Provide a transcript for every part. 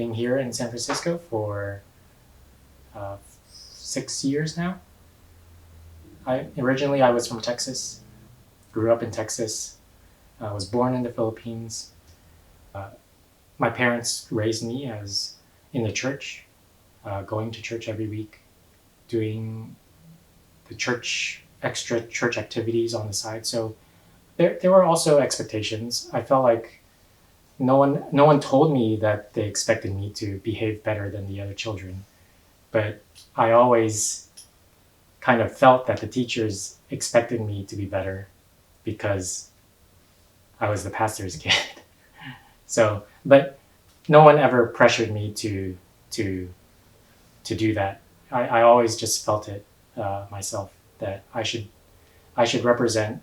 living here in San Francisco for 6 years now. Originally I was from Texas, grew up in Texas, was born in the Philippines. My parents raised me as in the church, going to church every week, doing the extra church activities on the side. So there were also expectations. I felt like no one told me that they expected me to behave better than the other children, but I always kind of felt that the teachers expected me to be better because I was the pastor's kid. So, but no one ever pressured me to do that. I always just felt it myself that I should represent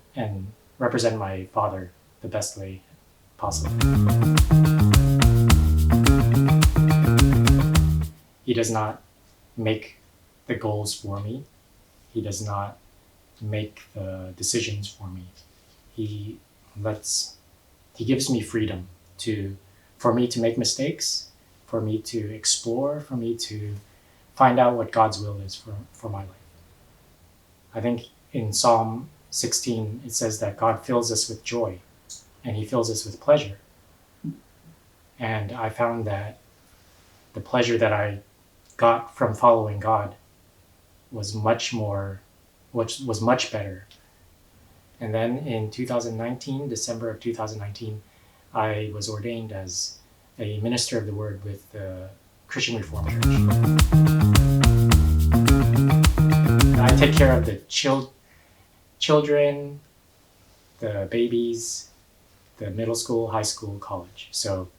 my father the best way possible. He does not make the goals for me. He does not make the decisions for me. He gives me freedom for me to make mistakes, for me to explore, for me to find out what God's will is for my life. I think in Psalm 16, it says that God fills us with joy and he fills us with pleasure. And I found that the pleasure that I got from following God was much better. And then in December of 2019, I was ordained as a minister of the word with the Christian Reformed Church. I take care of the children, the babies, the middle school, high school, college. So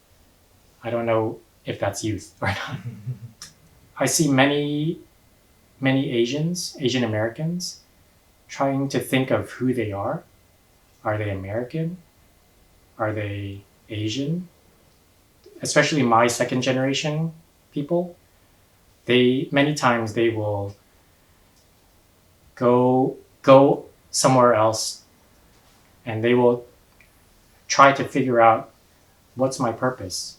I don't know if that's youth or not. I see many Asian Americans trying to think of who they are. Are they American? Are they Asian? Especially my second generation people. Many times they will go somewhere else and they will try to figure out what's my purpose?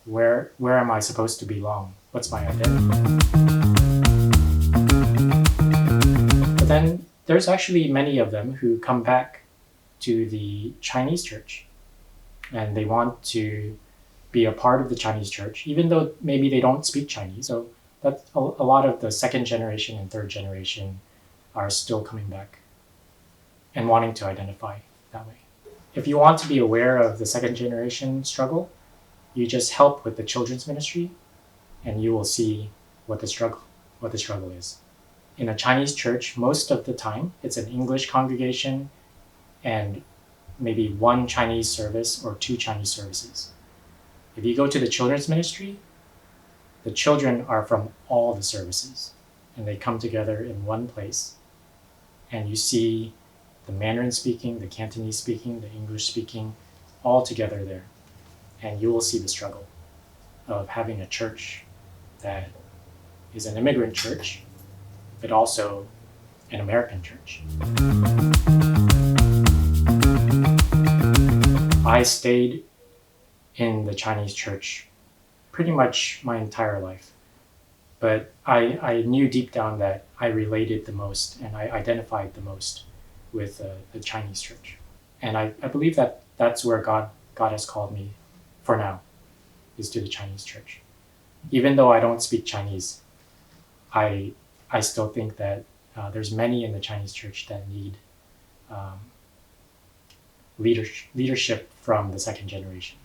Where am I supposed to belong? What's my identity? But then there's actually many of them who come back to the Chinese church and they want to be a part of the Chinese church, even though maybe they don't speak Chinese. So that's a lot of the second generation and third generation are still coming back and wanting to identify that way. If you want to be aware of the second generation struggle, you just help with the children's ministry and you will see what the struggle is. In a Chinese church, most of the time, it's an English congregation and maybe one Chinese service or two Chinese services. If you go to the children's ministry, the children are from all the services and they come together in one place and you see the Mandarin speaking, the Cantonese speaking, the English speaking, all together there. And you will see the struggle of having a church that is an immigrant church, but also an American church. I stayed in the Chinese church pretty much my entire life, but I knew deep down that I related the most and I identified the most with the Chinese church. And I believe that that's where God has called me for now, is to the Chinese church. Even though I don't speak Chinese, I still think that there's many in the Chinese church that need leadership from the second generation.